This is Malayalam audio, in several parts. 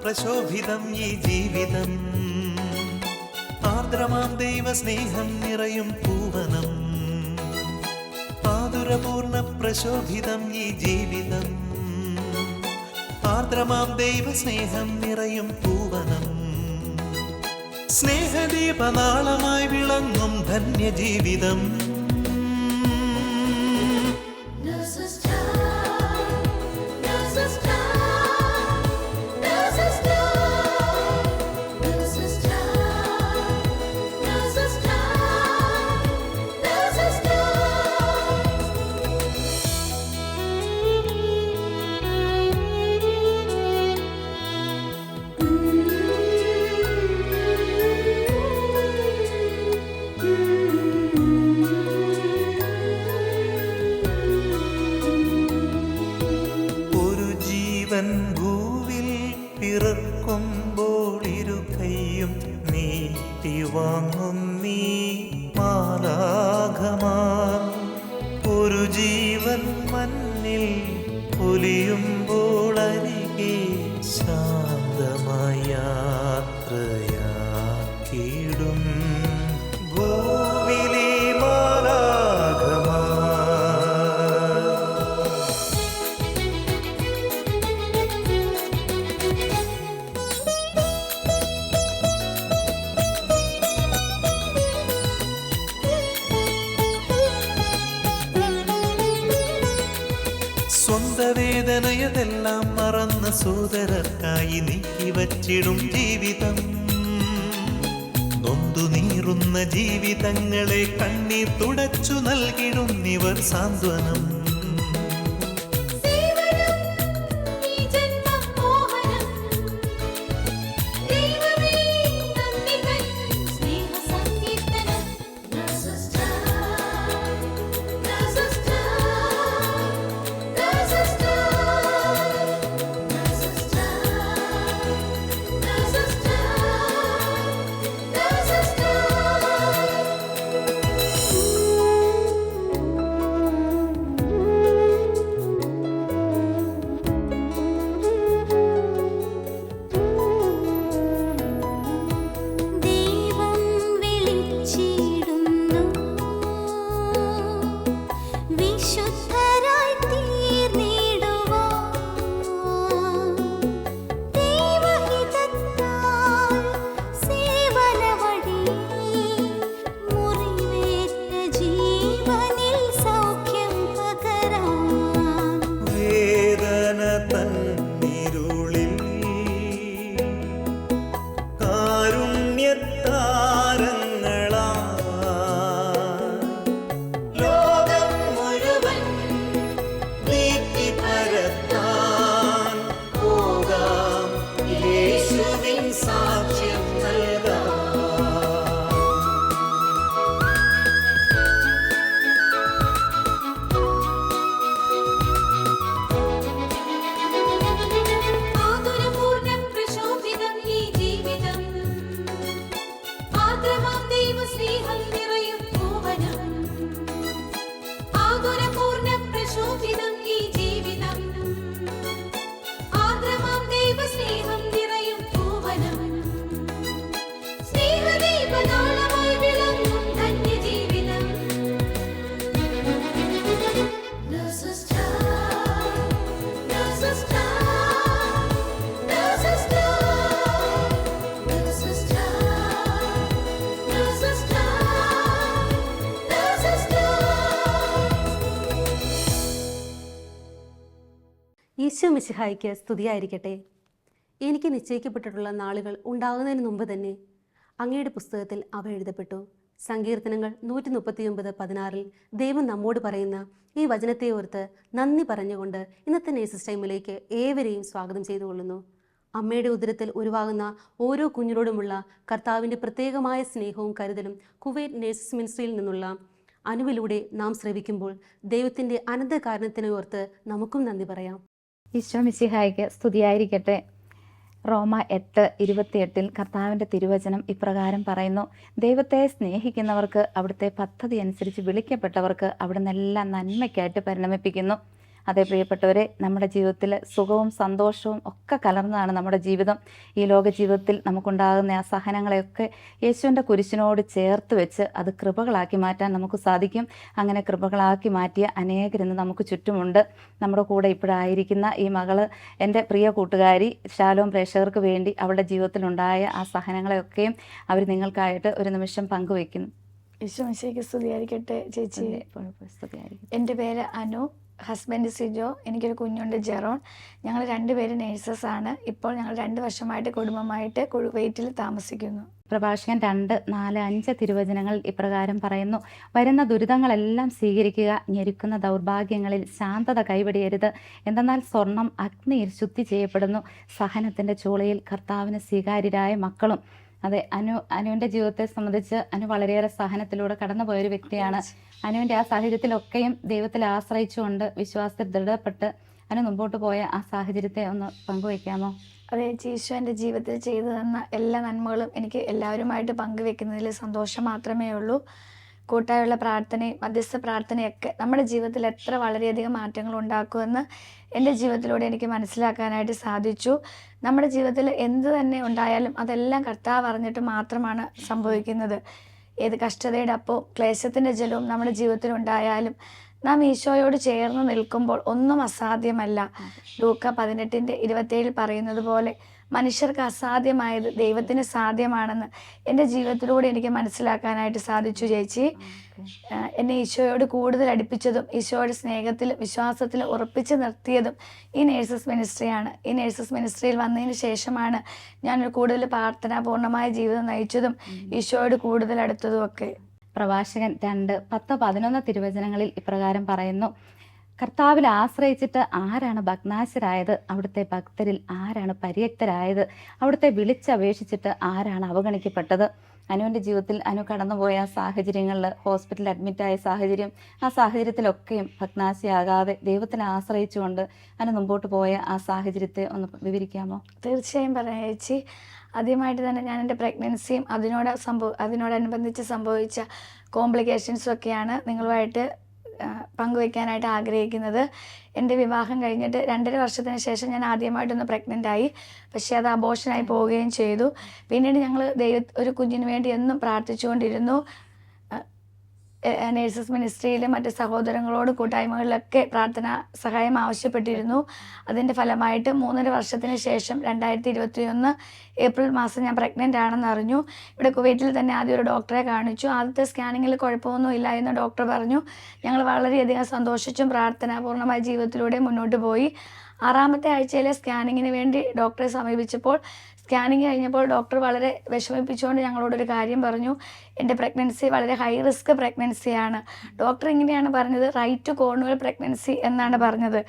പ്രശോഭിതം ഈ ജീവിതം. ആർദ്രമാം ദൈവസ്നേഹം നിറയും പൂവനം. ആതുരപൂർണ്ണ പ്രശോഭിതം ഈ ജീവിതം. ആർദ്രമാം ദൈവസ്നേഹം നിറയും പൂവനം. സ്നേഹദീപനാളമായി വിളങ്ങും ധന്യജീവിതം. ഭൂവിൽ പിറക്കുമ്പോൾ ഇരു കൈയും നീട്ടി വാങ്ങും നീ മാലാഖമാർ. ഒരു ജീവൻ മണ്ണിൽ പൊലിയുമ്പോൾ അരികെ ശാന്തമായ യാത്രയാക്കിയിടും ഭൂവിലെ മാലാഖമാർ. സ്വന്ത വേദനയതെല്ലാം മറന്ന സോദരർക്കായി നീക്കിവച്ചിടും ജീവിതം. നൊന്തു നീറുന്ന ജീവിതങ്ങളെ കണ്ണീർ തുടച്ചു നൽകിടും ഇവർ സാന്ത്വനം. ഈശോ മിശിഹായ്ക്ക് സ്തുതിയായിരിക്കട്ടെ. എനിക്ക് നിശ്ചയിക്കപ്പെട്ടിട്ടുള്ള നാളുകൾ ഉണ്ടാകുന്നതിന് മുമ്പ് തന്നെ അങ്ങയുടെ പുസ്തകത്തിൽ അവ എഴുതപ്പെട്ടു. സങ്കീർത്തനങ്ങൾ 139:16 ദൈവം നമ്മോട് പറയുന്ന ഈ വചനത്തെ ഓർത്ത് നന്ദി പറഞ്ഞുകൊണ്ട് ഇന്നത്തെ നേഴ്സസ് ടൈമിലേക്ക് ഏവരെയും സ്വാഗതം ചെയ്തുകൊള്ളുന്നു. അമ്മയുടെ ഉദരത്തിൽ ഉരുവാകുന്ന ഓരോ കുഞ്ഞിനോടുമുള്ള കർത്താവിൻ്റെ പ്രത്യേകമായ സ്നേഹവും കരുതലും കുവൈറ്റ് നേഴ്സസ് മിനിസ്ട്രിയിൽ നിന്നുള്ള അനുവിലൂടെ നാം ശ്രവിക്കുമ്പോൾ ദൈവത്തിൻ്റെ അനന്ത കാരണത്തിനെ ഓർത്ത് നമുക്കും നന്ദി പറയാം. ഈശോ മിശിഹായ്ക്ക് സ്തുതിയായിരിക്കട്ടെ. റോമ 8:28 കർത്താവിൻ്റെ തിരുവചനം ഇപ്രകാരം പറയുന്നു: ദൈവത്തെ സ്നേഹിക്കുന്നവർക്ക് അവിടുത്തെ പദ്ധതി അനുസരിച്ച് വിളിക്കപ്പെട്ടവർക്ക് അവിടുന്ന് എല്ലാം നന്മയ്ക്കായിട്ട് പരിണമിപ്പിക്കുന്നു. അതേ പ്രിയപ്പെട്ടവരെ, നമ്മുടെ ജീവിതത്തിൽ സുഖവും സന്തോഷവും ഒക്കെ കലർന്നതാണ് നമ്മുടെ ജീവിതം. ഈ ലോക ജീവിതത്തിൽ നമുക്കുണ്ടാകുന്ന ആ സഹനങ്ങളെയൊക്കെ യേശുവിൻ്റെ കുരിശിനോട് ചേർത്ത് വെച്ച് അത് കൃപകളാക്കി മാറ്റാൻ നമുക്ക് സാധിക്കും. അങ്ങനെ കൃപകളാക്കി മാറ്റിയ അനേകരിന്ന് നമുക്ക് ചുറ്റുമുണ്ട്. നമ്മുടെ കൂടെ ഇപ്പോഴായിരിക്കുന്ന ഈ മകള്, എൻ്റെ പ്രിയ കൂട്ടുകാരി ശാലോം പ്രേക്ഷകർക്ക് വേണ്ടി അവളുടെ ജീവിതത്തിലുണ്ടായ ആ സഹനങ്ങളെയൊക്കെയും അവർ നിങ്ങൾക്കായിട്ട് ഒരു നിമിഷം പങ്കുവെക്കുന്നു. ഈശോ മിശിഹായ്ക്ക് സ്തുതിയായിരിക്കട്ടെ. ചേച്ചി, സ്തുതിയായിരിക്കട്ടെ. എൻ്റെ പേര് അനു, ഹസ്ബൻഡ് സിജോ, എനിക്കൊരു കുഞ്ഞുണ്ട് ജെറോൺ. ഞങ്ങൾ 2 പേര് നേഴ്സസാണ്. ഇപ്പോൾ ഞങ്ങൾ 2 വർഷമായിട്ട് കുടുംബമായിട്ട് കുവൈറ്റിൽ താമസിക്കുന്നു. പ്രഭാഷകൻ 2, 4, 5 തിരുവചനങ്ങൾ ഇപ്രകാരം പറയുന്നു: വരുന്ന ദുരിതങ്ങളെല്ലാം സ്വീകരിക്കുക, ഞെരുക്കുന്ന ദൗർഭാഗ്യങ്ങളിൽ ശാന്തത കൈവെടിയരുത്. എന്തെന്നാൽ സ്വർണം അഗ്നിയിൽ ശുദ്ധി ചെയ്യപ്പെടുന്നു, സഹനത്തിൻ്റെ ചൂളയിൽ കർത്താവിന് സ്വീകാര്യരായ മക്കളും. അതെ, അനുവിൻ്റെ ജീവിതത്തെ സംബന്ധിച്ച് അനു വളരെയേറെ സഹനത്തിലൂടെ കടന്നുപോയൊരു വ്യക്തിയാണ്. അനുവിൻ്റെ ആ സാഹചര്യത്തിലൊക്കെയും ദൈവത്തിൽ ആശ്രയിച്ചുകൊണ്ട് വിശ്വാസത്തിൽ ദൃഢപ്പെട്ട് അനു മുമ്പോട്ട് പോയ ആ സാഹചര്യത്തെ ഒന്ന് പങ്കുവയ്ക്കാമോ? അതെ, ഈശോ എൻ്റെ ജീവിതത്തിൽ ചെയ്തു തന്ന എല്ലാ നന്മകളും എനിക്ക് എല്ലാവരുമായിട്ട് പങ്കുവെക്കുന്നതിൽ സന്തോഷം മാത്രമേ ഉള്ളൂ. കൂട്ടായുള്ള പ്രാർത്ഥനയും മധ്യസ്ഥ പ്രാർത്ഥനയൊക്കെ നമ്മുടെ ജീവിതത്തിൽ എത്ര വളരെയധികം മാറ്റങ്ങൾ ഉണ്ടാക്കുമെന്ന് എൻ്റെ ജീവിതത്തിലൂടെ എനിക്ക് മനസ്സിലാക്കാനായിട്ട് സാധിച്ചു. നമ്മുടെ ജീവിതത്തിൽ എന്ത് തന്നെ ഉണ്ടായാലും അതെല്ലാം കർത്താവ് അറിഞ്ഞിട്ട് മാത്രമാണ് സംഭവിക്കുന്നത്. ഏത് കഷ്ടതയുടെ അപ്പവും ക്ലേശത്തിൻ്റെ ജലവും നമ്മുടെ ജീവിതത്തിൽ ഉണ്ടായാലും നാം ഈശോയോട് ചേർന്ന് നിൽക്കുമ്പോൾ ഒന്നും അസാധ്യമല്ല. ലൂക്ക 18:27 പറയുന്നത് പോലെ മനുഷ്യർക്ക് അസാധ്യമായത് ദൈവത്തിന് സാധ്യമാണെന്ന് എൻ്റെ ജീവിതത്തിലൂടെ എനിക്ക് മനസ്സിലാക്കാനായിട്ട് സാധിച്ചു. ചേച്ചി, എന്നെ ഈശോയോട് കൂടുതൽ അടുപ്പിച്ചതും ഈശോയുടെ സ്നേഹത്തിലും വിശ്വാസത്തിലും ഉറപ്പിച്ച് നിർത്തിയതും ഈ നേഴ്സസ് മിനിസ്ട്രിയാണ്. ഈ നേഴ്സസ് മിനിസ്ട്രിയിൽ വന്നതിന് ശേഷമാണ് ഞാനൊരു കൂടുതൽ പ്രാർത്ഥനാപൂർണമായ ജീവിതം നയിച്ചതും ഈശോയോട് കൂടുതൽ അടുത്തതും ഒക്കെ. പ്രഭാഷകൻ 2, 10, 11 തിരുവചനങ്ങളിൽ ഇപ്രകാരം പറയുന്നു: കർത്താവിൽ ആശ്രയിച്ചിട്ട് ആരാണ് ഭഗ്നാശരായത്? അവിടുത്തെ ഭക്തരിൽ ആരാണ് പരിത്യക്തരായത്? അവിടുത്തെ വിളിച്ചപേക്ഷിച്ചിട്ട് ആരാണ് അവഗണിക്കപ്പെട്ടത്? അനുവിൻ്റെ ജീവിതത്തിൽ അനു കടന്നുപോയ സാഹചര്യങ്ങളിൽ, ഹോസ്പിറ്റലിൽ അഡ്മിറ്റായ സാഹചര്യം, ആ സാഹചര്യത്തിലൊക്കെയും ഭഗ്നാശയാകാതെ ദൈവത്തിൽ ആശ്രയിച്ചുകൊണ്ട് അനു മുമ്പോട്ട് പോയ ആ സാഹചര്യത്തെ ഒന്ന് വിവരിക്കാമോ? തീർച്ചയായും പറയാം ചേച്ചി. ആദ്യമായിട്ട് തന്നെ ഞാൻ എൻ്റെ പ്രഗ്നൻസിയും അതിനോടനുബന്ധിച്ച് സംഭവിച്ച കോംപ്ലിക്കേഷൻസും ഒക്കെയാണ് നിങ്ങളുമായിട്ട് പങ്കുവയ്ക്കാനായിട്ട് ആഗ്രഹിക്കുന്നത്. എൻ്റെ വിവാഹം കഴിഞ്ഞിട്ട് 2.5 വർഷത്തിന് ശേഷം ഞാൻ ആദ്യമായിട്ടൊന്ന് പ്രഗ്നൻ്റായി. പക്ഷേ അത് അബോർഷനായി പോവുകയും ചെയ്തു. പിന്നീട് ഞങ്ങൾ ഒരു കുഞ്ഞിന് വേണ്ടി എന്നും പ്രാർത്ഥിച്ചുകൊണ്ടിരുന്നു. നേഴ്സസ് മിനിസ്ട്രിയിലെ മറ്റ് സഹോദരങ്ങളോട് കൂട്ടായ്മകളിലൊക്കെ പ്രാർത്ഥനാ സഹായം ആവശ്യപ്പെട്ടിരുന്നു. അതിൻ്റെ ഫലമായിട്ട് 3.5 വർഷത്തിന് ശേഷം 2021 ഏപ്രിൽ മാസം ഞാൻ പ്രഗ്നൻ്റ് ആണെന്ന് അറിഞ്ഞു. ഇവിടെ കുവൈറ്റിൽ തന്നെ ആദ്യം ഒരു ഡോക്ടറെ കാണിച്ചു. ആദ്യത്തെ സ്കാനിങ്ങിൽ കുഴപ്പമൊന്നും ഇല്ല എന്ന് ഡോക്ടർ പറഞ്ഞു. ഞങ്ങൾ വളരെയധികം സന്തോഷിച്ചും പ്രാർത്ഥനാപൂർണമായ ജീവിതത്തിലൂടെ മുന്നോട്ട് പോയി. 6ാമത്തെ ആഴ്ചയിലെ സ്കാനിങ്ങിന് വേണ്ടി ഡോക്ടറെ സമീപിച്ചപ്പോൾ സ്കാനിങ് കഴിഞ്ഞപ്പോൾ ഡോക്ടർ വളരെ വിഷമിപ്പിച്ചുകൊണ്ട് ഞങ്ങളോടൊരു കാര്യം പറഞ്ഞു: എൻ്റെ പ്രഗ്നൻസി വളരെ ഹൈ റിസ്ക് പ്രഗ്നൻസിയാണ്. ഡോക്ടർ ഇങ്ങനെയാണ് പറഞ്ഞത്, റൈറ്റ് ടു കോർണുവൽ പ്രഗ്നൻസി എന്നാണ് പറഞ്ഞത്.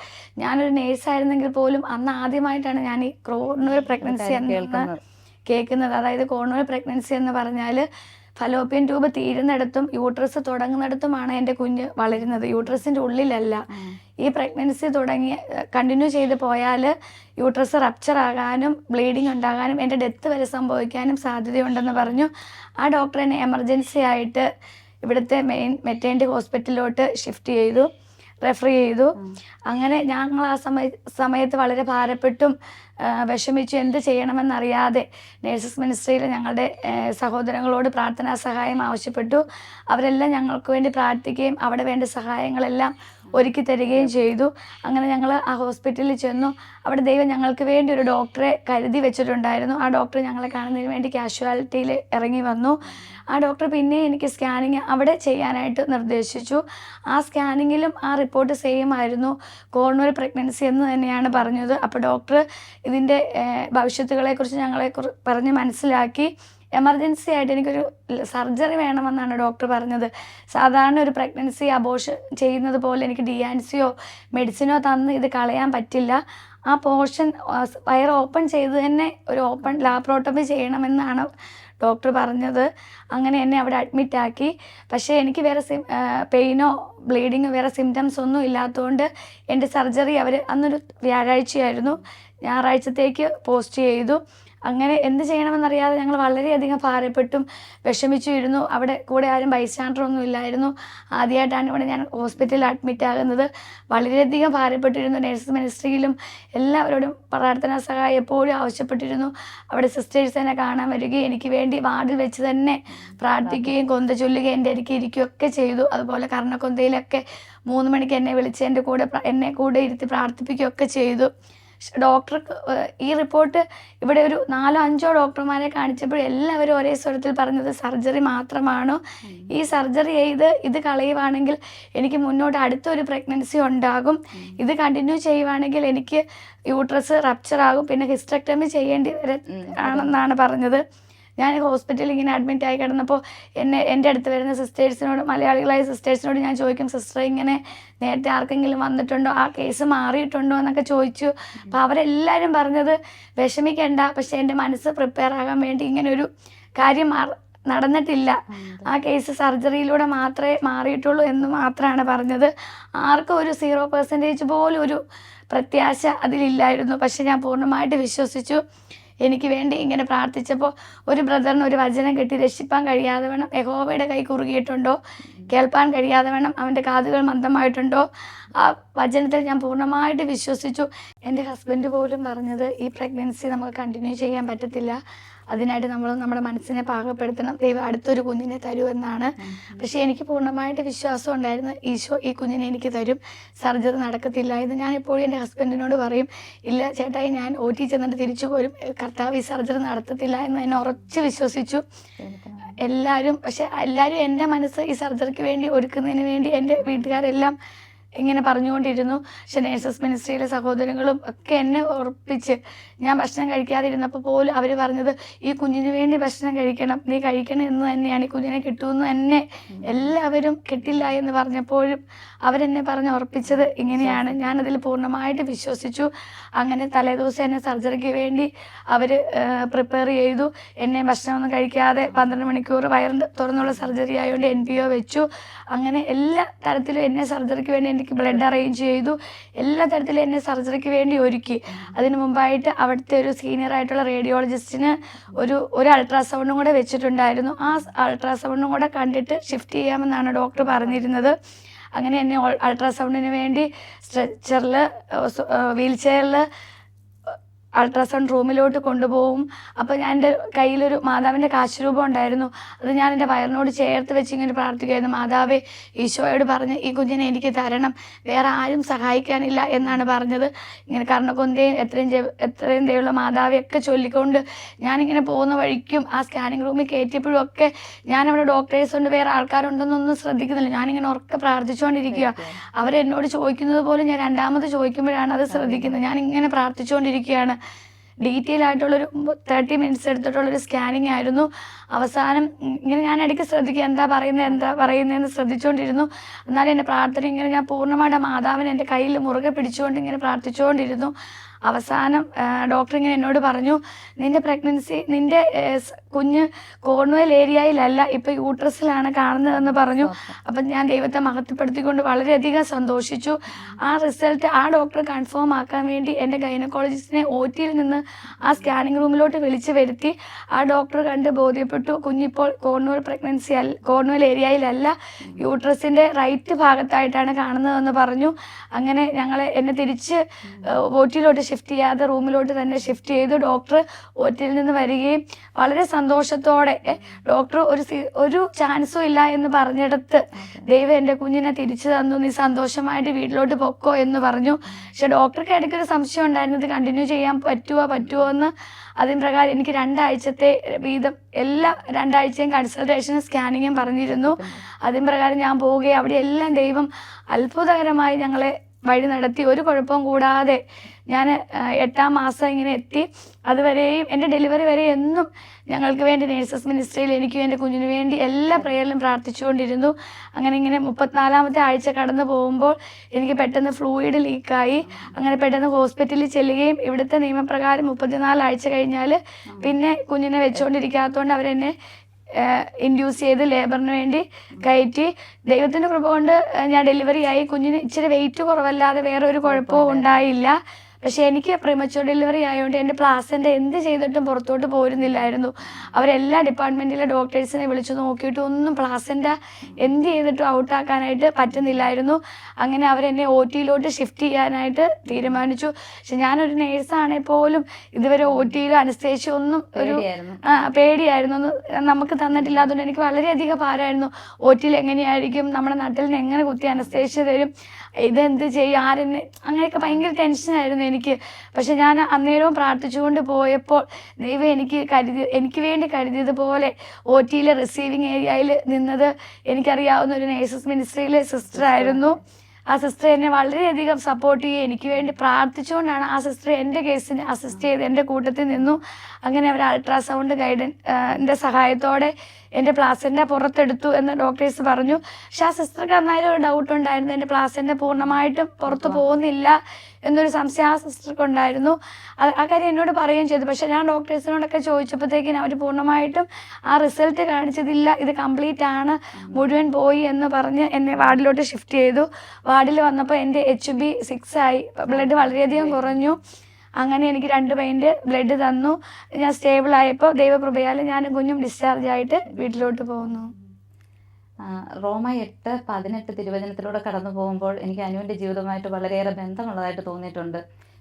ഞാനൊരു നേഴ്സായിരുന്നെങ്കിൽ പോലും അന്ന് ആദ്യമായിട്ടാണ് ഞാൻ ഈ കോർണുവൽ പ്രഗ്നൻസി എന്ന് കേൾക്കുന്നത്. അതായത് കോർണുവൽ പ്രഗ്നൻസി എന്ന് പറഞ്ഞാൽ ഫലോപ്പിയൻ ട്യൂബ് തീരുന്നിടത്തും യൂട്രസ് തുടങ്ങുന്നിടത്തുമാണ് എൻ്റെ കുഞ്ഞ് വളരുന്നത്, യൂട്രസിൻ്റെ ഉള്ളിലല്ല. ഈ പ്രഗ്നൻസി കണ്ടിന്യൂ ചെയ്ത് പോയാൽ യൂട്രസ് റപ്ചർ ആകാനും ബ്ലീഡിങ് ഉണ്ടാകാനും എൻ്റെ ഡെത്ത് വരെ സംഭവിക്കാനും സാധ്യതയുണ്ടെന്ന് പറഞ്ഞു. ആ ഡോക്ടർ എന്നെ എമർജൻസി ആയിട്ട് ഇവിടുത്തെ മെയിൻ മെറ്റേണിറ്റി ഹോസ്പിറ്റലിലോട്ട് റെഫർ ചെയ്തു. അങ്ങനെ ഞങ്ങൾ ആ സമയത്ത് വളരെ ഭാരപ്പെട്ടും വിഷമിച്ചു എന്ത് ചെയ്യണമെന്നറിയാതെ നേഴ്സസ് മിനിസ്ട്രിയിൽ ഞങ്ങളുടെ സഹോദരങ്ങളോട് പ്രാർത്ഥനാ സഹായം ആവശ്യപ്പെട്ടു. അവരെല്ലാം ഞങ്ങൾക്ക് വേണ്ടി പ്രാർത്ഥിക്കുകയും അവിടെ വേണ്ട സഹായങ്ങളെല്ലാം ഒരുക്കി തരികയും ചെയ്തു. അങ്ങനെ ഞങ്ങൾ ആ ഹോസ്പിറ്റലിൽ ചെന്നു. അവിടെ ദൈവം ഞങ്ങൾക്ക് വേണ്ടി ഒരു ഡോക്ടറെ കരുതി വെച്ചിട്ടുണ്ടായിരുന്നു. ആ ഡോക്ടർ ഞങ്ങളെ കാണുന്നതിന് വേണ്ടി കാഷ്വാലിറ്റിയിൽ ഇറങ്ങി വന്നു. ആ ഡോക്ടർ പിന്നെ എനിക്ക് സ്കാനിങ് അവിടെ ചെയ്യാനായിട്ട് നിർദ്ദേശിച്ചു. ആ സ്കാനിങ്ങിലും ആ റിപ്പോർട്ട് സെയിം ആയിരുന്നു, കോർണുവൽ പ്രഗ്നൻസി എന്ന് തന്നെയാണ് പറഞ്ഞത്. അപ്പോൾ ഡോക്ടർ ഇതിൻ്റെ ഭവിഷ്യത്തുകളെക്കുറിച്ച് ഞങ്ങളെ പറഞ്ഞ് മനസ്സിലാക്കി. എമർജൻസി ആയിട്ട് എനിക്കൊരു സർജറി വേണമെന്നാണ് ഡോക്ടർ പറഞ്ഞത്. സാധാരണ ഒരു പ്രഗ്നൻസി അബോർഷൻ ചെയ്യുന്നത് പോലെ എനിക്ക് DNCയോ മെഡിസിനോ തന്ന് ഇത് കളയാൻ പറ്റില്ല. ആ പോർഷൻ വയർ ഓപ്പൺ ചെയ്ത് തന്നെ ഒരു ഓപ്പൺ ലാപ്രോട്ടമി ചെയ്യണമെന്നാണ് ഡോക്ടർ പറഞ്ഞത്. അങ്ങനെ എന്നെ അവിടെ അഡ്മിറ്റാക്കി. പക്ഷേ എനിക്ക് വേറെ പെയിനോ ബ്ലീഡിങ്ങോ വേറെ സിംറ്റംസ് ഒന്നും ഇല്ലാത്തതുകൊണ്ട് എൻ്റെ സർജറി അവർ അന്നൊരു വ്യാഴാഴ്ചയായിരുന്നു, ഞായറാഴ്ചത്തേക്ക് പോസ്റ്റ് ചെയ്തു. അങ്ങനെ എന്ത് ചെയ്യണമെന്നറിയാതെ ഞങ്ങൾ വളരെയധികം ഭാരപ്പെട്ടും വിഷമിച്ചു. അവിടെ കൂടെ ആരും ബൈസ്റ്റാൻഡർ ഒന്നും ഇല്ലായിരുന്നു. ആദ്യമായിട്ടാണ് ഇവിടെ ഞാൻ ഹോസ്പിറ്റലിൽ അഡ്മിറ്റ് ആകുന്നത്. വളരെയധികം ഭാരപ്പെട്ടിരുന്നു. നേഴ്സസ് മിനിസ്ട്രിയിലും എല്ലാവരോടും പ്രാർത്ഥനാ സഹായം എപ്പോഴും ആവശ്യപ്പെട്ടിരുന്നു. അവിടെ സിസ്റ്റേഴ്സ് എന്നെ കാണാൻ വരികയും എനിക്ക് വേണ്ടി വാർഡിൽ വെച്ച് തന്നെ പ്രാർത്ഥിക്കുകയും കൊന്ത ചൊല്ലുകയും എൻ്റെ അടുക്കി ഇരിക്കുകയൊക്കെ ചെയ്തു. അതുപോലെ കർണക്കൊന്തയിലൊക്കെ 3 മണിക്ക് എന്നെ വിളിച്ച് എന്നെ കൂടെ ഇരുത്തി പ്രാർത്ഥിപ്പിക്കുകയൊക്കെ ചെയ്തു. ഡോക്ടർക്ക് ഈ റിപ്പോർട്ട് ഇവിടെ ഒരു 4-5 ഡോക്ടർമാരെ കാണിച്ചപ്പോൾ എല്ലാവരും ഒരേ സ്വരത്തിൽ പറഞ്ഞത് സർജറി മാത്രമാണോ, ഈ സർജറി ചെയ്ത് ഇത് കളയുവാണെങ്കിൽ എനിക്ക് മുന്നോട്ട് അടുത്തൊരു പ്രഗ്നൻസി ഉണ്ടാകും, ഇത് കണ്ടിന്യൂ ചെയ്യുവാണെങ്കിൽ എനിക്ക് യൂട്രസ് റപ്ചർ ആകും, പിന്നെ ഹിസ്റ്റക്ടമി ചെയ്യേണ്ടി ആണെന്നാണ് പറഞ്ഞത്. ഞാൻ ഹോസ്പിറ്റലിൽ ഇങ്ങനെ അഡ്മിറ്റ് ആയി കിടന്നപ്പോൾ എൻ്റെ അടുത്ത് വരുന്ന സിസ്റ്റേഴ്സിനോട്, മലയാളികളായ സിസ്റ്റേഴ്സിനോട് ഞാൻ ചോദിക്കും, സിസ്റ്റർ ഇങ്ങനെ നേരത്തെ ആർക്കെങ്കിലും വന്നിട്ടുണ്ടോ, ആ കേസ് മാറിയിട്ടുണ്ടോ എന്നൊക്കെ ചോദിച്ചു. അപ്പോൾ അവരെല്ലാവരും പറഞ്ഞത് വിഷമിക്കേണ്ട, പക്ഷേ എൻ്റെ മനസ്സ് പ്രിപ്പയർ ആകാൻ വേണ്ടി ഇങ്ങനൊരു കാര്യം നടന്നിട്ടില്ല, ആ കേസ് സർജറിയിലൂടെ മാത്രമേ മാറിയിട്ടുള്ളൂ എന്ന് മാത്രമാണ് പറഞ്ഞത്. ആർക്കും ഒരു 0% പോലും ഒരു പ്രത്യാശ അതിലില്ലായിരുന്നു. പക്ഷെ ഞാൻ പൂർണ്ണമായിട്ട് വിശ്വസിച്ചു. എനിക്ക് വേണ്ടി ഇങ്ങനെ പ്രാർത്ഥിച്ചപ്പോൾ ഒരു ബ്രദറിന് ഒരു വചനം കിട്ടി, രക്ഷിപ്പാൻ കഴിയാതെ വേണം യഹോവയുടെ കൈ കുറുകിയിട്ടുണ്ടോ, കേൾപ്പാൻ കഴിയാതെ വേണം അവൻ്റെ കാതുകൾ മന്ദമായിട്ടുണ്ടോ. ആ വചനത്തിൽ ഞാൻ പൂർണ്ണമായിട്ട് വിശ്വസിച്ചു. എൻ്റെ ഹസ്ബൻഡ് പോലും പറഞ്ഞത് ഈ പ്രഗ്നൻസി നമുക്ക് കണ്ടിന്യൂ ചെയ്യാൻ പറ്റത്തില്ല, അതിനായിട്ട് നമ്മൾ നമ്മുടെ മനസ്സിനെ പാകപ്പെടുത്തണം, ദൈവം അടുത്തൊരു കുഞ്ഞിനെ തരുമെന്നാണ്. പക്ഷേ എനിക്ക് പൂർണ്ണമായിട്ട് വിശ്വാസം ഉണ്ടായിരുന്നു, ഈശോ ഈ കുഞ്ഞിനെ എനിക്ക് തരും, സർജറി നടക്കത്തില്ല. ഇത് ഞാൻ എപ്പോഴും എൻ്റെ ഹസ്ബൻഡിനോട് പറയും, ഇല്ല ചേട്ടായി ഞാൻ OT ചെന്നിട്ട് തിരിച്ചു പോരും, കർത്താവ് ഈ സർജറി നടത്തത്തില്ല എന്ന് എന്നെ ഉറച്ച് വിശ്വസിച്ചു എല്ലാവരും. പക്ഷെ എല്ലാവരും എൻ്റെ മനസ്സ് ഈ സർജറിക്ക് വേണ്ടി ഒരുക്കുന്നതിന് വേണ്ടി എൻ്റെ വീട്ടുകാരെല്ലാം ഇങ്ങനെ പറഞ്ഞുകൊണ്ടിരുന്നു. പക്ഷെ നേഴ്സസ് മിനിസ്ട്രിയിലെ സഹോദരങ്ങളും ഒക്കെ എന്നെ ഉറപ്പിച്ച്, ഞാൻ ഭക്ഷണം കഴിക്കാതിരുന്നപ്പോൾ പോലും അവർ പറഞ്ഞത് ഈ കുഞ്ഞിന് വേണ്ടി ഭക്ഷണം കഴിക്കണം, നീ കഴിക്കണം എന്ന് തന്നെയാണ്, ഈ കുഞ്ഞിനെ കിട്ടുമെന്ന് തന്നെ എല്ലാവരും, കിട്ടില്ല എന്ന് പറഞ്ഞപ്പോഴും അവരെന്നെ പറഞ്ഞ് ഉറപ്പിച്ചത് ഇങ്ങനെയാണ്. ഞാനതിൽ പൂർണ്ണമായിട്ട് വിശ്വസിച്ചു. അങ്ങനെ തലേദിവസം എന്നെ സർജറിക്ക് വേണ്ടി അവർ പ്രിപ്പയർ ചെയ്തു. എന്നെ ഭക്ഷണമൊന്നും കഴിക്കാതെ 12 മണിക്കൂർ വയറിൻ്റെ തുറന്നുള്ള സർജറി ആയതുകൊണ്ട് NPO വെച്ചു. അങ്ങനെ എല്ലാ തരത്തിലും എന്നെ സർജറിക്ക് വേണ്ടി എനിക്ക് ബ്ലഡ് അറേഞ്ച് ചെയ്തു, എല്ലാ തരത്തിലും എന്നെ സർജറിക്ക് വേണ്ടി ഒരുക്കി. അതിനു മുമ്പായിട്ട് അവിടുത്തെ ഒരു സീനിയർ ആയിട്ടുള്ള റേഡിയോളജിസ്റ്റിന് ഒരു അൾട്രാസൗണ്ടും കൂടെ വെച്ചിട്ടുണ്ടായിരുന്നു. ആ അൾട്രാസൗണ്ടും കൂടെ കണ്ടിട്ട് ഷിഫ്റ്റ് ചെയ്യാമെന്നാണ് ഡോക്ടർ പറഞ്ഞിരുന്നത്. അങ്ങനെ എന്നെ അൾട്രാസൗണ്ടിന് വേണ്ടി സ്ട്രെച്ചറിൽ, വീൽ ചെയറിൽ അൾട്രാസൗണ്ട് റൂമിലോട്ട് കൊണ്ടുപോകും. അപ്പോൾ ഞാൻ എൻ്റെ കയ്യിലൊരു മാതാവിൻ്റെ കാശുരൂപം ഉണ്ടായിരുന്നു, അത് ഞാൻ എൻ്റെ വയറിനോട് ചേർത്ത് വെച്ച് ഇങ്ങനെ പ്രാർത്ഥിക്കുമായിരുന്നു, മാതാവേ ഈശോയോട് പറഞ്ഞ് ഈ കുഞ്ഞിനെ എനിക്ക് തരണം, വേറെ ആരും സഹായിക്കാനില്ല എന്നാണ് പറഞ്ഞത്. ഇങ്ങനെ കർണക്കൊന്തയും എത്രയും ദയുള്ള മാതാവെയൊക്കെ ചൊല്ലിക്കൊണ്ട് ഞാനിങ്ങനെ പോകുന്ന വഴിക്കും ആ സ്കാനിങ് റൂമിൽ കയറ്റിയപ്പോഴും ഒക്കെ ഞാനവിടെ ഡോക്ടേഴ്സ് ഉണ്ട്, വേറെ ആൾക്കാരുണ്ടെന്നൊന്നും ശ്രദ്ധിക്കുന്നില്ല, ഞാനിങ്ങനെ ഉറക്കെ പ്രാർത്ഥിച്ചുകൊണ്ടിരിക്കുക. അവരെന്നോട് ചോദിക്കുന്നത് പോലും ഞാൻ രണ്ടാമത് ചോദിക്കുമ്പോഴാണ് അത് ശ്രദ്ധിക്കുന്നത്. ഞാനിങ്ങനെ പ്രാർത്ഥിച്ചുകൊണ്ടിരിക്കുകയാണ്. ഡീറ്റെയിൽ ആയിട്ടുള്ളൊരു 30 മിനിറ്റ്സ് എടുത്തിട്ടുള്ളൊരു സ്കാനിങ് ആയിരുന്നു. അവസാനം ഇങ്ങനെ ഞാൻ ഇടയ്ക്ക് ശ്രദ്ധിക്കുക, എന്താ പറയുന്നതെന്ന് ശ്രദ്ധിച്ചുകൊണ്ടിരുന്നു. എന്നാലും എൻ്റെ പ്രാർത്ഥന ഇങ്ങനെ ഞാൻ പൂർണ്ണമായിട്ട് മാതാവിനെ എൻ്റെ കയ്യിൽ മുറുകെ പിടിച്ചുകൊണ്ട് ഇങ്ങനെ പ്രാർത്ഥിച്ചുകൊണ്ടിരുന്നു. അവസാനം ഡോക്ടർ ഇങ്ങനെ എന്നോട് പറഞ്ഞു, നിൻ്റെ കുഞ്ഞ് കോർണുവൽ ഏരിയയിലല്ല, ഇപ്പോൾ യൂട്രസിലാണ് കാണുന്നതെന്ന് പറഞ്ഞു. അപ്പം ഞാൻ ദൈവത്തെ മഹത്വപ്പെടുത്തിക്കൊണ്ട് വളരെയധികം സന്തോഷിച്ചു. ആ റിസൾട്ട് ആ ഡോക്ടർ കൺഫേം ആക്കാൻ വേണ്ടി എൻ്റെ ഗൈനക്കോളജിസ്റ്റിനെ OTയിൽ നിന്ന് ആ സ്കാനിങ് റൂമിലോട്ട് വിളിച്ച് വരുത്തി. ആ ഡോക്ടർ കണ്ട് ബോധ്യപ്പെട്ടു, കുഞ്ഞിപ്പോൾ കോർണുവൽ ഏരിയയിലല്ല, യൂട്രസിൻ്റെ റൈറ്റ് ഭാഗത്തായിട്ടാണ് കാണുന്നതെന്ന് പറഞ്ഞു. അങ്ങനെ എന്നെ തിരിച്ച് OTയിലോട്ട് ഷിഫ്റ്റ് ചെയ്യാതെ റൂമിലോട്ട് തന്നെ ഷിഫ്റ്റ് ചെയ്തു. ഡോക്ടർ OTയിൽ നിന്ന് വരികയും വളരെ സന്തോഷത്തോടെ, ഡോക്ടർ ഒരു ചാൻസും ഇല്ല എന്ന് പറഞ്ഞിടത്ത് ദൈവം എൻ്റെ കുഞ്ഞിനെ തിരിച്ചു തന്നു, നീ സന്തോഷമായിട്ട് വീട്ടിലോട്ട് പൊക്കോ എന്ന് പറഞ്ഞു. പക്ഷെ ഡോക്ടർക്ക് ഇടയ്ക്കൊരു സംശയം ഉണ്ടായിരുന്നു, ഇത് കണ്ടിന്യൂ ചെയ്യാൻ പറ്റുമോ എന്ന്. അതിന് പ്രകാരം എനിക്ക് 2 ആഴ്ചത്തെ വീതം എല്ലാ 2 ആഴ്ചയും കൺസൾട്ടേഷനും സ്കാനിങ്ങും പറഞ്ഞിരുന്നു. അതിന് പ്രകാരം ഞാൻ പോവുകയും അവിടെ എല്ലാം ദൈവം അത്ഭുതകരമായി ഞങ്ങളെ വഴി നടത്തി. ഒരു കുഴപ്പവും കൂടാതെ ഞാൻ 8ാം മാസം ഇങ്ങനെ എത്തി. അതുവരെയും എൻ്റെ ഡെലിവറി വരെ എന്നും ഞങ്ങൾക്ക് വേണ്ടി നേഴ്സസ് മിനിസ്ട്രിയിൽ എനിക്കും എൻ്റെ കുഞ്ഞിന് വേണ്ടി എല്ലാ പ്രേയറിലും പ്രാർത്ഥിച്ചുകൊണ്ടിരുന്നു. അങ്ങനെ ഇങ്ങനെ 34ാമത്തെ ആഴ്ച കടന്നു പോകുമ്പോൾ എനിക്ക് പെട്ടെന്ന് ഫ്ലൂയിഡ് ലീക്കായി. അങ്ങനെ പെട്ടെന്ന് ഹോസ്പിറ്റലിൽ ചെല്ലുകയും ഇവിടുത്തെ നിയമപ്രകാരം 34 ആഴ്ച കഴിഞ്ഞാൽ പിന്നെ കുഞ്ഞിനെ വെച്ചുകൊണ്ടിരിക്കാത്തതുകൊണ്ട് അവരെന്നെ ഇൻഡ്യൂസ് ചെയ്ത് ലേബറിന് വേണ്ടി കയറ്റി. ദൈവത്തിൻ്റെ കൃപ കൊണ്ട് ഞാൻ ഡെലിവറി ആയി. കുഞ്ഞിന് ഇച്ചിരി വെയിറ്റ് കുറവല്ലാതെ വേറെ ഒരു കുഴപ്പവും ഉണ്ടായില്ല. പക്ഷേ എനിക്ക് പ്രീമച്വർ ഡെലിവറി ആയതുകൊണ്ട് എൻ്റെ പ്ലാസൻ്റ എന്ത് ചെയ്തിട്ടും പുറത്തോട്ട് പോരുന്നില്ലായിരുന്നു. അവരെല്ലാ ഡിപ്പാർട്ട്മെൻറ്റിലെ ഡോക്ടേഴ്സിനെ വിളിച്ചു നോക്കിയിട്ടും ഒന്നും പ്ലാസൻ്റ എന്ത് ചെയ്തിട്ടും ഔട്ടാക്കാനായിട്ട് പറ്റുന്നില്ലായിരുന്നു. അങ്ങനെ അവരെന്നെ OT-യിലോട്ട് ഷിഫ്റ്റ് ചെയ്യാനായിട്ട് തീരുമാനിച്ചു. പക്ഷെ ഞാനൊരു നേഴ്സാണെങ്കിൽ പോലും ഇതുവരെ OT-യിലും അനസ്തേഷ്യ ഒന്നും ഒരു പേടിയായിരുന്നു, നമുക്ക് തന്നിട്ടില്ല. അതുകൊണ്ട് എനിക്ക് വളരെയധികം ഭാരമായിരുന്നു. OT-യിൽ എങ്ങനെയായിരിക്കും, നമ്മുടെ നാട്ടിൽ നിന്ന് എങ്ങനെ കുത്തി അനസ്തേഷ്യ തരും, ഇതെന്ത് ചെയ്യും, ആരെന്നെ, അങ്ങനെയൊക്കെ ഭയങ്കര ടെൻഷനായിരുന്നു എനിക്ക്. പക്ഷെ ഞാൻ അന്നേരവും പ്രാർത്ഥിച്ചുകൊണ്ട് പോയപ്പോൾ ദൈവം എനിക്ക് വേണ്ടി കരുതിയതുപോലെ OT-യിലെ റിസീവിങ് ഏരിയയിൽ നിന്നത് എനിക്കറിയാവുന്ന ഒരു നേഴ്സസ് മിനിസ്ട്രിയിലെ സിസ്റ്ററായിരുന്നു. ആ സിസ്റ്റർ എന്നെ വളരെയധികം സപ്പോർട്ട് ചെയ്യുകയും എനിക്ക് വേണ്ടി പ്രാർത്ഥിച്ചുകൊണ്ടാണ് ആ സിസ്റ്റർ എൻ്റെ കേസിന് അസിസ്റ്റ് ചെയ്ത് എൻ്റെ കൂട്ടത്തിൽ നിന്നു. അങ്ങനെ അവർ അൾട്രാസൗണ്ട് ഗൈഡൻ്റെ സഹായത്തോടെ എൻ്റെ പ്ലാസൻ്റ പുറത്തെടുത്തു എന്ന് ഡോക്ടേഴ്സ് പറഞ്ഞു. പക്ഷെ ആ സിസ്റ്റർക്ക് അന്നേരം ഒരു ഡൗട്ട് ഉണ്ടായിരുന്നു, എൻ്റെ പ്ലാസൻ്റ പൂർണ്ണമായിട്ടും പുറത്ത് പോകുന്നില്ല എന്നൊരു സംശയം ആ സിസ്റ്റർക്ക് ഉണ്ടായിരുന്നു. ആ കാര്യം എന്നോട് പറയുകയും ചെയ്തു. പക്ഷെ ഞാൻ ഡോക്ടേഴ്സിനോടൊക്കെ ചോദിച്ചപ്പോഴത്തേക്കിനും അവർ പൂർണ്ണമായിട്ടും ആ റിസൾട്ട് കാണിച്ചതില്ല, ഇത് കംപ്ലീറ്റ് ആണ്, മുഴുവൻ പോയി എന്ന് പറഞ്ഞ് എന്നെ വാർഡിലോട്ട് ഷിഫ്റ്റ് ചെയ്തു. വാർഡിൽ വന്നപ്പോൾ എൻ്റെ HB 6 ആയി, ബ്ലഡ് വളരെയധികം കുറഞ്ഞു. അങ്ങനെ എനിക്ക് 2 പൈൻറ്റ് ബ്ലഡ് തന്നു. ഞാൻ സ്റ്റേബിൾ ആയപ്പോൾ ദൈവകൃപയാൽ ഞാൻ കുഞ്ഞും ഡിസ്ചാർജ് ആയിട്ട് വീട്ടിലോട്ട് പോകുന്നു. റോമ 8:18 തിരുവചനത്തിലൂടെ കടന്നു പോകുമ്പോൾ എനിക്ക് അനുവിൻ്റെ ജീവിതവുമായിട്ട് വളരെയേറെ ബന്ധമുള്ളതായിട്ട് തോന്നിയിട്ടുണ്ട്.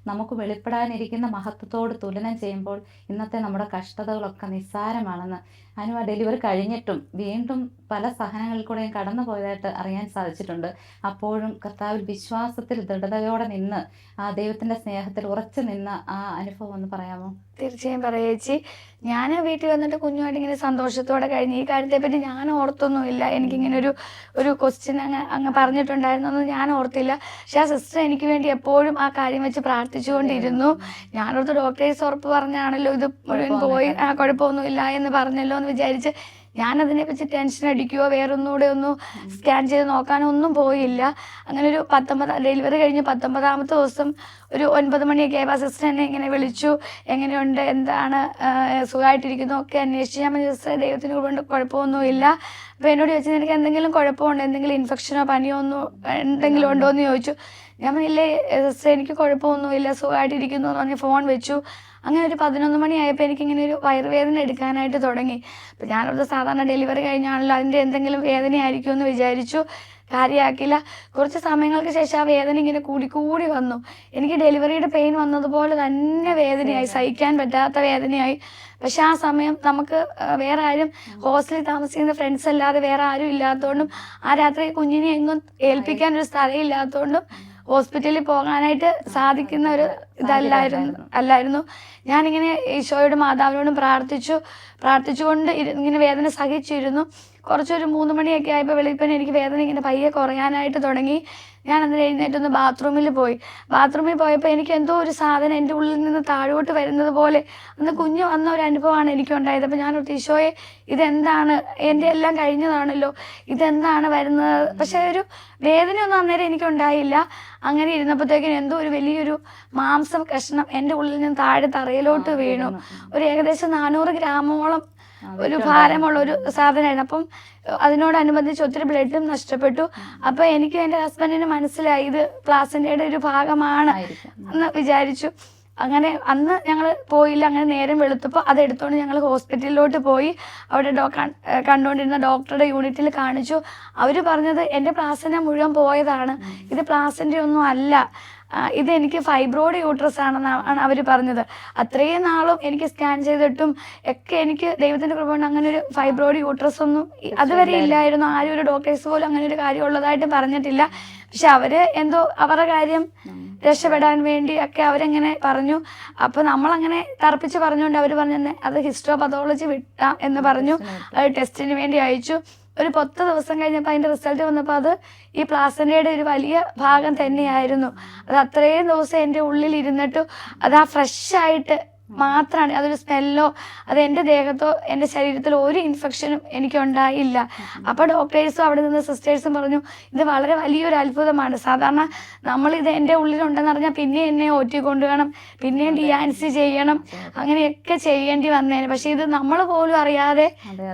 നമുക്ക് വെളിപ്പെടാനിരിക്കുന്ന മഹത്വത്തോട് തുലനം ചെയ്യുമ്പോൾ ഇന്നത്തെ നമ്മുടെ കഷ്ടതകളൊക്കെ നിസ്സാരമാണെന്ന് അനു ആ ഡെലിവറി കഴിഞ്ഞിട്ടും വീണ്ടും പല സഹനങ്ങളിൽ കൂടെയും കടന്നു പോയതായിട്ട് അറിയാൻ സാധിച്ചിട്ടുണ്ട്. അപ്പോഴും കർത്താവിൽ വിശ്വാസത്തിൽ ദൃഢതയോടെ നിന്ന് ആ ദൈവത്തിൻ്റെ സ്നേഹത്തിൽ ഉറച്ചു നിന്ന ആ അനുഭവം ഒന്ന് പറയാമോ? തീർച്ചയായും പറയേച്ചി. ഞാൻ വീട്ടിൽ വന്നിട്ട് കുഞ്ഞുമായിട്ട് ഇങ്ങനെ സന്തോഷത്തോടെ കഴിഞ്ഞു. ഈ കാര്യത്തെപ്പറ്റി ഞാൻ ഓർത്തൊന്നുമില്ല. എനിക്കിങ്ങനെ ഒരു ക്വസ്റ്റ്യൻ അങ്ങ് പറഞ്ഞിട്ടുണ്ടായിരുന്നൊന്നും ഞാൻ ഓർത്തില്ല. പക്ഷെ ആ സിസ്റ്റർ എനിക്ക് വേണ്ടി എപ്പോഴും ആ കാര്യം വെച്ച് പ്രാർത്ഥിച്ചുകൊണ്ടിരുന്നു. ഞാനോർത്ത് ഡോക്ടേഴ്സ് ഉറപ്പ് പറഞ്ഞാണല്ലോ ഇത് മുഴുവൻ പോയി, കുഴപ്പമൊന്നുമില്ല എന്ന് പറഞ്ഞല്ലോ എന്ന് വിചാരിച്ച് ഞാനതിനെ വെച്ച് ടെൻഷൻ അടിക്കുകയോ വേറൊന്നുകൂടെ ഒന്ന് സ്കാൻ ചെയ്ത് നോക്കാനോ ഒന്നും പോയില്ല. അങ്ങനെ ഒരു ഡെലിവറി കഴിഞ്ഞ് 19ാമത്തെ ദിവസം ഒരു 9 മണിയൊക്കെ ആയപ്പോൾ സിസ്റ്റർ എന്നെ ഇങ്ങനെ വിളിച്ചു, എങ്ങനെയുണ്ട്, എന്താണ്, സുഖമായിട്ടിരിക്കുന്നു ഒക്കെ അന്വേഷിച്ച്. ഞാൻ സിസ്റ്റർ ദൈവത്തിന് കൊണ്ട് കുഴപ്പമൊന്നുമില്ല. അപ്പോൾ എന്നോട് ചോദിച്ചത് നിനക്ക് എന്തെങ്കിലും കുഴപ്പമുണ്ടോ, എന്തെങ്കിലും ഇൻഫെക്ഷനോ പനിയോ ഒന്നും എന്തെങ്കിലും ഉണ്ടോ എന്ന് ചോദിച്ചു. ഞാൻ പറഞ്ഞില്ലേ സിസ്റ്റർ എനിക്ക് കുഴപ്പമൊന്നുമില്ല, സുഖമായിട്ടിരിക്കുന്നു എന്ന് പറഞ്ഞ് ഫോൺ വെച്ചു. അങ്ങനെ ഒരു 11 മണിയായപ്പോൾ എനിക്കിങ്ങനെ ഒരു വയറുവേദന എടുക്കാനായിട്ട് തുടങ്ങി. അപ്പോൾ ഞാനവിടെ സാധാരണ ഡെലിവറി കഴിഞ്ഞാണല്ലോ, അതിൻ്റെ എന്തെങ്കിലും വേദനയായിരിക്കും എന്ന് വിചാരിച്ചു. കാര്യമാക്കില്ല. കുറച്ച് സമയങ്ങൾക്ക് ശേഷം ആ വേദന ഇങ്ങനെ കൂടി വന്നു. എനിക്ക് ഡെലിവറിയുടെ പെയിൻ വന്നതുപോലെ തന്നെ വേദനയായി, സഹിക്കാൻ പറ്റാത്ത വേദനയായി. പക്ഷെ ആ സമയം നമുക്ക് വേറെ ആരും ഹോസ്റ്റലിൽ താമസിക്കുന്ന ഫ്രണ്ട്സ് അല്ലാതെ വേറെ ആരും ഇല്ലാത്തതുകൊണ്ടും ആ രാത്രി കുഞ്ഞിനെ എങ്ങും ഏൽപ്പിക്കാൻ ഒരു സ്ഥലം ഇല്ലാത്തതുകൊണ്ടും ഹോസ്പിറ്റലിൽ പോകാനായിട്ട് സാധിക്കുന്ന ഒരു അല്ലായിരുന്നു. ഞാനിങ്ങനെ ഈശോയോടും മാതാവിനോടും പ്രാർത്ഥിച്ചുകൊണ്ട് ഇങ്ങനെ വേദന സഹിച്ചിരുന്നു. കുറച്ചൊരു 3 മണിയൊക്കെ ആയപ്പോൾ വെളുപ്പിന് എനിക്ക് വേദന ഇങ്ങനെ പയ്യെ കുറയാനായിട്ട് തുടങ്ങി. ഞാൻ അന്ന് എഴുന്നേറ്റൊന്ന് ബാത്റൂമിൽ പോയപ്പോൾ എനിക്ക് എന്തോ ഒരു സാധനം എൻ്റെ ഉള്ളിൽ നിന്ന് താഴോട്ട് വരുന്നത് പോലെ അന്ന് കുഞ്ഞ് വന്ന ഒരു അനുഭവമാണ് എനിക്കുണ്ടായത്. അപ്പോൾ ഞാൻ ഈശോയെ ഇതെന്താണ്, എൻ്റെ എല്ലാം കഴിഞ്ഞതാണല്ലോ, ഇതെന്താണ് വരുന്നത്? പക്ഷേ ഒരു വേദനയൊന്നും അന്നേരം എനിക്കുണ്ടായില്ല. അങ്ങനെ ഇരുന്നപ്പോഴത്തേക്കിനും എന്തോ ഒരു വലിയൊരു മാംസം കഷ്ണം എൻ്റെ ഉള്ളിൽ നിന്ന് താഴെ തറയിലോട്ട് വീണു. ഒരു ഏകദേശം 400 ഗ്രാമോളം ഒരു ഭാരമുള്ള ഒരു സാധനമായിരുന്നു. അപ്പം അതിനോടനുബന്ധിച്ച് ഒത്തിരി ബ്ലഡും നഷ്ടപ്പെട്ടു. അപ്പോൾ എനിക്ക് എൻ്റെ ഹസ്ബൻഡിന് മനസ്സിലായി ഇത് പ്ലാസൻ്റയുടെ ഒരു ഭാഗമാണ് എന്ന് വിചാരിച്ചു. അങ്ങനെ അന്ന് ഞങ്ങൾ പോയില്ല. അങ്ങനെ നേരം വെളുത്തപ്പോൾ അതെടുത്തുകൊണ്ട് ഞങ്ങൾ ഹോസ്പിറ്റലിലോട്ട് പോയി. അവിടെ കണ്ടുകൊണ്ടിരുന്ന ഡോക്ടറുടെ യൂണിറ്റിൽ കാണിച്ചു. അവർ പറഞ്ഞത് എൻ്റെ പ്ലാസൻ്റ മുഴുവൻ പോയതാണ്, ഇത് പ്ലാസൻ്റ ഒന്നും അല്ല, ഇതെനിക്ക് ഫൈബ്രോയിഡ് യൂട്രസ് ആണെന്നാണ് അവർ പറഞ്ഞത്. അത്രയും നാളും എനിക്ക് സ്കാൻ ചെയ്തിട്ടും ഒക്കെ എനിക്ക് ദൈവത്തിൻ്റെ കൃപ കൊണ്ട് അങ്ങനെ ഒരു ഫൈബ്രോയിഡ് യൂട്രസ് ഒന്നും അതുവരെ ഇല്ലായിരുന്നു. ആരും ഒരു ഡോക്ടേഴ്സ് പോലും അങ്ങനെ ഒരു കാര്യം ഉള്ളതായിട്ട് പറഞ്ഞിട്ടില്ല. പക്ഷെ അവർ എന്തോ അവരുടെ കാര്യം രക്ഷപ്പെടാൻ വേണ്ടി ഒക്കെ അവരെങ്ങനെ പറഞ്ഞു. അപ്പോൾ നമ്മളങ്ങനെ തർപ്പിച്ച് പറഞ്ഞുകൊണ്ട് അവർ പറഞ്ഞു അത് ഹിസ്റ്റോപതോളജി വിട്ടാം എന്ന് പറഞ്ഞു. അത് ടെസ്റ്റിന് വേണ്ടി അയച്ചു. ഒരു 10 ദിവസം കഴിഞ്ഞപ്പോൾ അതിൻ്റെ റിസൾട്ട് വന്നപ്പോൾ അത് ഈ പ്ലാസൻ്റയുടെ ഒരു വലിയ ഭാഗം തന്നെയായിരുന്നു. അത് അത്രയും ദിവസം എൻ്റെ ഉള്ളിൽ ഇരുന്നിട്ടും അത് ആ ഫ്രഷായിട്ട് മാത്രമാണ്. അതൊരു സ്മെല്ലോ അത് എൻ്റെ ദേഹത്തോ എൻ്റെ ശരീരത്തിലോ ഒരു ഇൻഫെക്ഷനും എനിക്കുണ്ടായില്ല. അപ്പോൾ ഡോക്ടേഴ്സും അവിടെ നിന്ന് സിസ്റ്റേഴ്സും പറഞ്ഞു ഇത് വളരെ വലിയൊരു അത്ഭുതമാണ്. സാധാരണ നമ്മളിത് എൻ്റെ ഉള്ളിലുണ്ടെന്ന് പറഞ്ഞാൽ പിന്നെ എന്നെ ഒറ്റി കൊണ്ടുപോകണം, പിന്നെയും ഡിയാൻസി ചെയ്യണം, അങ്ങനെയൊക്കെ ചെയ്യേണ്ടി വന്നേനെ. പക്ഷെ ഇത് നമ്മൾ പോലും അറിയാതെ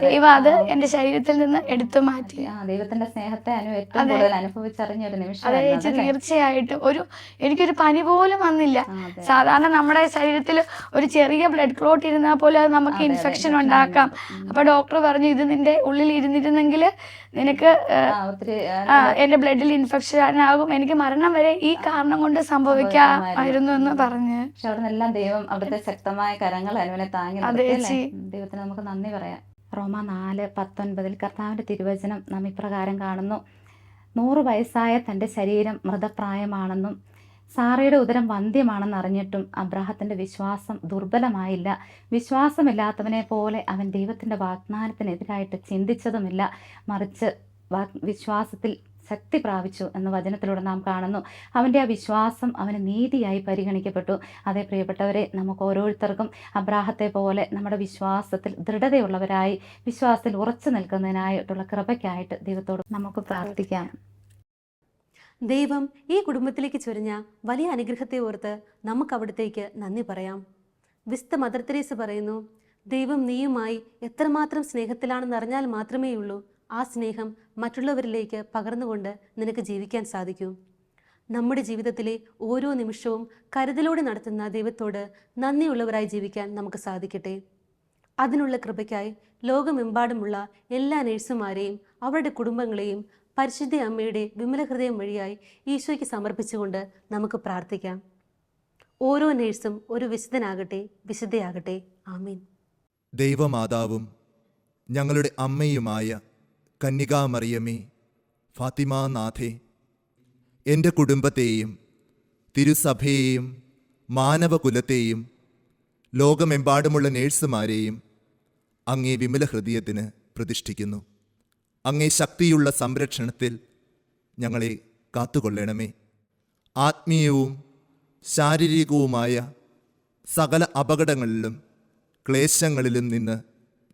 ദൈവം അത് എൻ്റെ ശരീരത്തിൽ നിന്ന് എടുത്തു മാറ്റി. ദൈവത്തിന്റെ സ്നേഹത്തെ ഏറ്റവും കൂടുതൽ അനുഭവിച്ചറിഞ്ഞ ഒരു നിമിഷം. അതെ ചേച്ചി, തീർച്ചയായിട്ടും. എനിക്കൊരു പനി പോലും വന്നില്ല. സാധാരണ നമ്മുടെ ശരീരത്തിൽ ഒരു ചെറിയ ബ്ലഡ് ക്ലോട്ട് ഇരുന്നാൽ പോലും അത് നമുക്ക് ഇൻഫെക്ഷൻ ഉണ്ടാക്കാം. അപ്പൊ ഡോക്ടർ പറഞ്ഞു ഇത് നിന്റെ ഉള്ളിൽ ഇരുന്നിരുന്നെങ്കിൽ നിനക്ക് എന്റെ ബ്ലഡിൽ ഇൻഫെക്ഷൻ ആകും, എനിക്ക് മരണം വരെ ഈ കാരണം കൊണ്ട് സംഭവിക്കാമായിരുന്നു എന്ന് പറഞ്ഞ്. പക്ഷെ അവിടെ നിന്നെല്ലാം ദൈവം അവിടുത്തെ ശക്തമായ കരങ്ങൾ അനുവിനെ താങ്ങി. ദൈവത്തിന് നമുക്ക് നന്ദി പറയാം. റോമ 4:19 കർത്താവിന്റെ തിരുവചനം നാം ഇപ്രകാരം കാണുന്നു: 100 വയസ്സായ തൻ്റെ ശരീരം മൃതപ്രായമാണെന്നും സാറയുടെ ഉദരം വന്ധ്യമാണെന്ന് അറിഞ്ഞിട്ടും അബ്രാഹത്തിന്റെ വിശ്വാസം ദുർബലമായില്ല. വിശ്വാസമില്ലാത്തവനെ പോലെ അവൻ ദൈവത്തിന്റെ വാഗ്ദാനത്തിനെതിരായിട്ട് ചിന്തിച്ചതുമില്ല, മറിച്ച് വിശ്വാസത്തിൽ ശക്തി പ്രാപിച്ചു എന്ന് വചനത്തിലൂടെ നാം കാണുന്നു. അവൻ്റെ ആ വിശ്വാസം അവന് നീതിയായി പരിഗണിക്കപ്പെട്ടു. അതേ പ്രിയപ്പെട്ടവരെ, നമുക്ക് ഓരോരുത്തർക്കും അബ്രാഹത്തെ പോലെ നമ്മുടെ വിശ്വാസത്തിൽ ദൃഢതയുള്ളവരായി വിശ്വാസത്തിൽ ഉറച്ചു നിൽക്കുന്നതിനായിട്ടുള്ള കൃപയ്ക്കായിട്ട് ദൈവത്തോട് നമുക്ക് പ്രാർത്ഥിക്കാം. ദൈവം ഈ കുടുംബത്തിലേക്ക് ചൊരിഞ്ഞ വലിയ അനുഗ്രഹത്തെ ഓർത്ത് നമുക്ക് അവിടത്തേക്ക് നന്ദി പറയാം. വിശുദ്ധ മദർ തെരേസ പറയുന്നു, ദൈവം നീയുമായി എത്രമാത്രം സ്നേഹത്തിലാണെന്ന് അറിഞ്ഞാൽ മാത്രമേ ഉള്ളൂ ആ സ്നേഹം മറ്റുള്ളവരിലേക്ക് പകർന്നുകൊണ്ട് നിനക്ക് ജീവിക്കാൻ സാധിക്കൂ. നമ്മുടെ ജീവിതത്തിലെ ഓരോ നിമിഷവും കരുതലോടെ നടത്തുന്ന ദൈവത്തോട് നന്ദിയുള്ളവരായി ജീവിക്കാൻ നമുക്ക് സാധിക്കട്ടെ. അതിനുള്ള കൃപയ്ക്കായി ലോകമെമ്പാടുമുള്ള എല്ലാ നഴ്സുമാരെയും അവരുടെ കുടുംബങ്ങളെയും പരിശുദ്ധ അമ്മയുടെ വിമല ഹൃദയം വഴിയായി ഈശോയ്ക്ക് സമർപ്പിച്ചുകൊണ്ട് നമുക്ക് പ്രാർത്ഥിക്കാം. ഓരോ നഴ്സും ഒരു വിശുദ്ധനാകട്ടെ, വിശുദ്ധയാകട്ടെ. ആമീൻ. ദൈവമാതാവും ഞങ്ങളുടെ അമ്മയുമായ കന്യകാമറിയമേ, ഫാത്തിമാനാഥേ, എൻ്റെ കുടുംബത്തെയും തിരുസഭയെയും മാനവകുലത്തെയും ലോകമെമ്പാടുമുള്ള നേഴ്സുമാരെയും അങ്ങേ വിമല ഹൃദയത്തിന് പ്രതിഷ്ഠിക്കുന്നു. അങ്ങേ ശക്തിയുള്ള സംരക്ഷണത്തിൽ ഞങ്ങളെ കാത്തുകൊള്ളണമേ. ആത്മീയവും ശാരീരികവുമായ സകല അപകടങ്ങളിലും ക്ലേശങ്ങളിലും നിന്ന്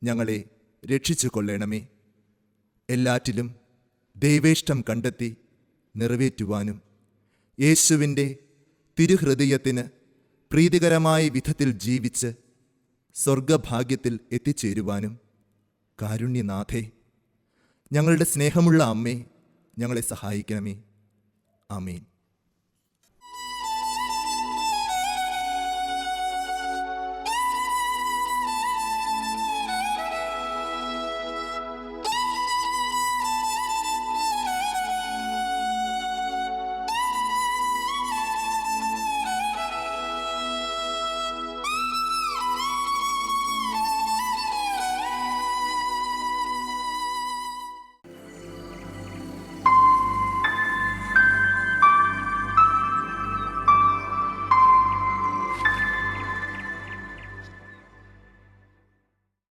ഞങ്ങളെ രക്ഷിച്ചു കൊള്ളണമേ. എല്ലാറ്റിലും ദൈവേഷ്ടം കണ്ടെത്തി നിറവേറ്റുവാനും യേശുവിൻ്റെ തിരുഹൃദയത്തിന് പ്രീതികരമായ വിധത്തിൽ ജീവിച്ച് സ്വർഗഭാഗ്യത്തിൽ എത്തിച്ചേരുവാനും കാരുണ്യനാഥേ, ഞങ്ങളുടെ സ്നേഹമുള്ള അമ്മേ, ഞങ്ങളെ സഹായിക്കണമേ. ആമേൻ.